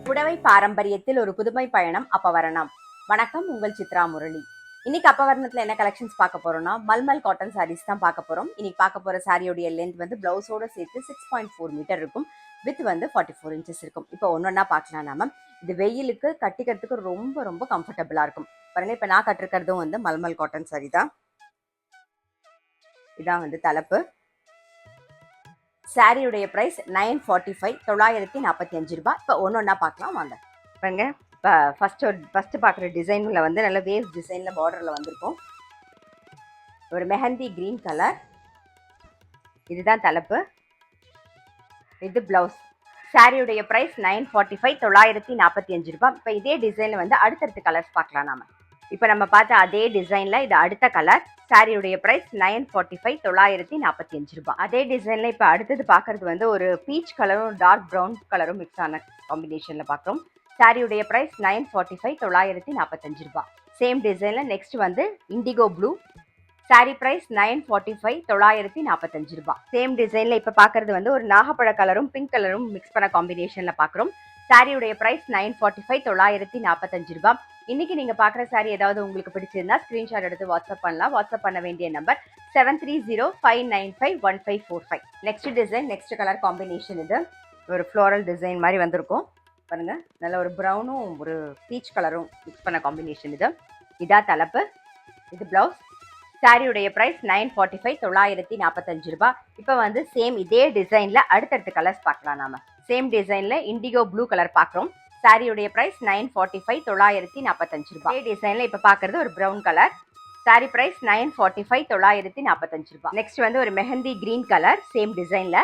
புடவை பாரம்பரியத்தில் ஒரு புதுமை பயணம் அப்பவரணம். வணக்கம், உங்கள் சித்ரா முரளி. இன்னைக்கு அப்பவரணத்துல என்ன கலெக்ஷன்ஸ் பார்க்க போறோம்னா, மல்மல் காட்டன் சாரீஸ் தான் பார்க்க போறோம். இன்னைக்கு பார்க்க போற சாரியோடைய லென்த் வந்து பிளவுஸோட சேர்த்து 6.4 மீட்டர் இருக்கும். வித் வந்து 44 இன்ச்சஸ் இருக்கும். இப்போ ஒன்னொன்னா பார்க்கலாம் நாம. இது வெயிலுக்கு கட்டிக்கிறதுக்கு ரொம்ப ரொம்ப கம்ஃபர்டபுளா இருக்கும். பாருங்க, இப்போ நான் கட்டிருக்கிறதும் வந்து மல்மல் காட்டன் சாரி தான். இதான் வந்து தலைப்பு. சாரியுடைய ப்ரைஸ் 945, 945 ரூபாய். இப்போ ஒன்றா பார்க்கலாம் வாங்க. பாருங்க, இப்போ ஃபஸ்ட்டு பார்க்குற டிசைனில் வந்து நல்ல வேவ் டிசைனில் பார்டரில் வந்திருக்கும். ஒரு மெஹந்தி க்ரீன் கலர். இதுதான் தலைப்பு. இது ப்ளவுஸ். சாரியுடைய ப்ரைஸ் 945, 945 ரூபாய். இப்போ இதே டிசைனில் வந்து அடுத்தடுத்த கலர்ஸ் பார்க்கலாம் நாம. இப்போ நம்ம பார்த்த அதே டிசைனில் இது அடுத்த கலர். சாரியுடைய ப்ரைஸ் 945, 945 ரூபாய். அதே டிசைனில் இப்போ அடுத்தது பார்க்குறது வந்து ஒரு பீச் கலரும் டார்க் ப்ரௌன் கலரும் மிக்ஸ் ஆன காம்பினேஷனில் பார்க்குறோம். சாரியுடைய ப்ரைஸ் 945, 945 ரூபாய். சேம் டிசைனில் நெக்ஸ்ட் வந்து இண்டிகோ ப்ளூ. சாரி ப்ரைஸ் 945, 945 ரூபாய். சேம் டிசைனில் இப்போ பார்க்குறது வந்து ஒரு நாகப்பழ கலரும் பிங்க் கலரும் மிக்ஸ் பண்ண காம்பினேஷனில் பார்க்குறோம். சாரியுடைய ப்ரைஸ் 945, 945 ரூபாய். இன்னைக்கு நீங்க பாக்குற சாரி ஏதாவது உங்களுக்கு பிடிச்சிருந்தா ஸ்கிரீன்ஷாட் எடுத்து வாட்ஸ்அப் பண்ணலாம். வாட்ஸ்அப் பண்ண வேண்டிய number 7305951545. Next design, next colour combination. இது ஒரு ஃப்ளோரல் டிசைன் மாதிரி வந்திருக்கும். பாருங்க, நல்ல ஒரு ப்ரௌனும் ஒரு பீச் கலரும் மிக்ஸ் பண்ண காம்பினேஷன். இதான் தலைப்பு. இது பிளவுஸ். சாரியுடைய ப்ரைஸ் 945, 945 ரூபாய். இப்போ வந்து சேம் இதே டிசைன்ல அடுத்தடுத்த கலர்ஸ் பார்க்கலாம் நாம. சேம் டிசைன்ல இண்டிகோ ப்ளூ கலர் பார்க்குறோம். சாரியுடைய ப்ரைஸ் 945, 945 ரூபாய். இதே டிசைன்ல இப்போ பார்க்கறது ஒரு ப்ரௌன் கலர். சாரி ப்ரைஸ் 945, 945 ரூபாய். நெக்ஸ்ட் வந்து ஒரு மெஹந்தி கிரீன் கலர். சேம் டிசைன்ல.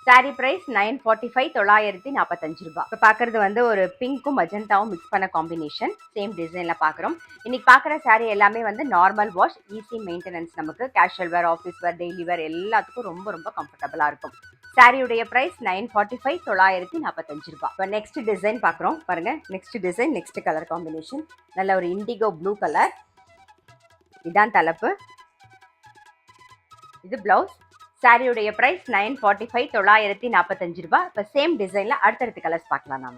சாரி ப்ரைஸ் 945, 945 ரூபாய். இப்போ பார்க்கறது வந்து ஒரு பிங்க்கும் மஜந்தாவும் மிக்ஸ் பண்ண காம்பினேஷன். சேம் டிசைன்ல பார்க்குறோம். இன்னைக்கு பார்க்குற சாரி எல்லாமே வந்து நார்மல் வாஷ், ஈஸி மெயின்டெனன்ஸ். நமக்கு கேஷுவல் வேர், ஆஃபீஸ் வேர், டெய்லி வேர் எல்லாத்துக்கும் ரொம்ப ரொம்ப கம்ஃபர்டபுளா இருக்கும். சாரியுடைய ப்ரைஸ் 945, 945 ரூபாய். இப்போ நெக்ஸ்ட் டிசைன் பார்க்குறோம். பாருங்க, next design, next colour combination. நல்ல ஒரு இண்டிகோ ப்ளூ கலர். இதான் தலைப்பு. இது பிளவுஸ். சாரியுடைய ப்ரைஸ் 945, 945 ரூபாய். இப்போ சேம் டிசைன்ல அடுத்தடுத்த கலர்ஸ் பார்க்கலாம் நாம.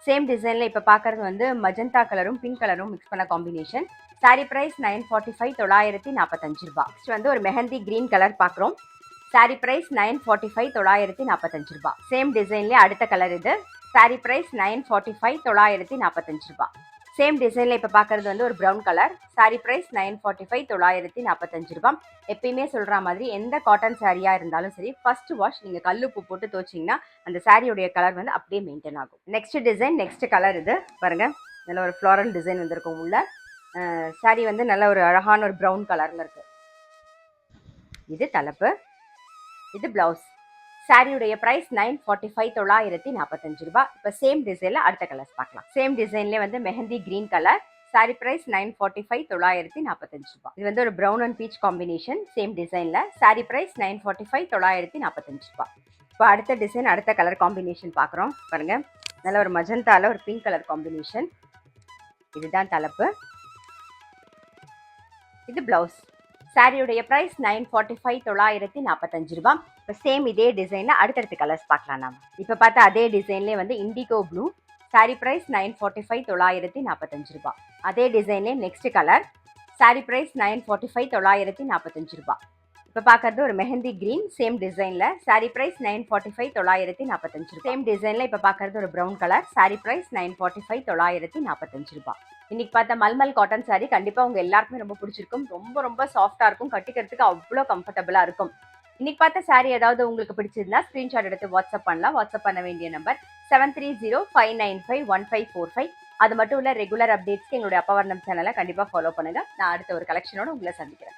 சேம் டிசைன்ல இப்போ பார்க்கறது வந்து மஜந்தா கலரும் பிங்க் கலரும் மிக்ஸ் பண்ண காம்பினேஷன். சாரி ப்ரைஸ் 945, 945 ரூபாய். நெக்ஸ்ட் வந்து ஒரு மெஹந்தி கிரீன் கலர் பார்க்குறோம். சாரி ப்ரைஸ் 945, 945 ரூபாய். சேம் டிசைன்லேயே அடுத்த கலர் இது. சாரி ப்ரைஸ் 945, 945 ரூபாய். சேம் டிசைனில் இப்போ பார்க்குறது வந்து ஒரு ப்ரௌன் கலர். சாரி ப்ரைஸ் 945, 945 ரூபாய். எப்பயுமே சொல்கிற மாதிரி எந்த காட்டன் சாரியாக இருந்தாலும் சரி, ஃபர்ஸ்ட் வாஷ் நீங்கள் கல்லுப்பு போட்டு துவச்சிங்கன்னா அந்த சாரியோடைய கலர் வந்து அப்படியே மெயின்டைன் ஆகும். Next design, next colour. இது பாருங்கள், நல்ல ஒரு ஃப்ளாரல் டிசைன் வந்திருக்கும் உள்ள. சாரி வந்து நல்ல ஒரு அழகான ஒரு ப்ரௌன் கலரில் இருக்குது. இது தலைப்பு. இது பிளவுஸ். சாரியுடைய ப்ரைஸ் 945, 945 ரூபாய். இப்போ சேம் டிசைன்ல அடுத்த கலர்ஸ் பார்க்கலாம். சேம் டிசைன்லேயே வந்து mehndi green colour. Sari price 945, 945 ரூபாய். இது வந்து ஒரு brown and peach combination. Same டிசைன்ல. சாரி ப்ரைஸ் 945, 945 ரூபாய். இப்போ அடுத்த டிசைன், அடுத்த கலர் காம்பினேஷன் பார்க்குறோம். பாருங்க, நல்ல ஒரு மஜந்தால ஒரு பிங்க் கலர் காம்பினேஷன். இதுதான் தலைப்பு. இது பிளவுஸ். சாரியுடைய ப்ரைஸ் 945, 945 ரூபாய். இப்போ சேம் இதே டிசைனில் அடுத்தடுத்த கலர்ஸ் பார்க்கலாம் நாம. இப்போ பார்த்தா அதே டிசைன்லேயே வந்து இண்டிகோ ப்ளூ. சாரி ப்ரைஸ் 945, 945 ரூபாய். அதே டிசைன்லேயே நெக்ஸ்ட் கலர். சாரி ப்ரைஸ் 945, 945 ரூபாய். இப்போ பார்க்கறது ஒரு மெஹந்தி கிரீன். சேம் டிசைனில். சாரி ப்ரைஸ் 945, 945 ரூபாய். சேம் டிசைனில் இப்போ பார்க்கறது ஒரு ப்ரௌன் கலர். சாரி ப்ரைஸ் 945, 945 ரூபாய். இன்னைக்கு பார்த்த மல்மல் காட்டன் சாரி கண்டிப்பாக உங்கள் எல்லாருக்குமே ரொம்ப பிடிச்சிருக்கும். ரொம்ப ரொம்ப சாஃப்டாக இருக்கும். கட்டிக்கிறதுக்கு அவ்வளோ கம்ஃபர்டபுளாக இருக்கும். இன்னைக்கு பார்த்த சாரி ஏதாவது உங்களுக்கு பிடிச்சிருந்தா ஸ்க்ரீன்ஷாட் எடுத்து வாட்ஸ்அப் பண்ணலாம். வாட்ஸ்அப் பண்ண வேண்டிய நம்பர் 7305951545. அது மட்டும் இல்லை, ரெகுலர் அப்டேட்ஸ்க்கு எங்களுடைய அப்பவர்ணம் சேனலை கண்டிப்பாக ஃபாலோ பண்ணுங்கள். நான் அடுத்த ஒரு கலெக்ஷனோட உங்களை சந்திக்கிறேன்.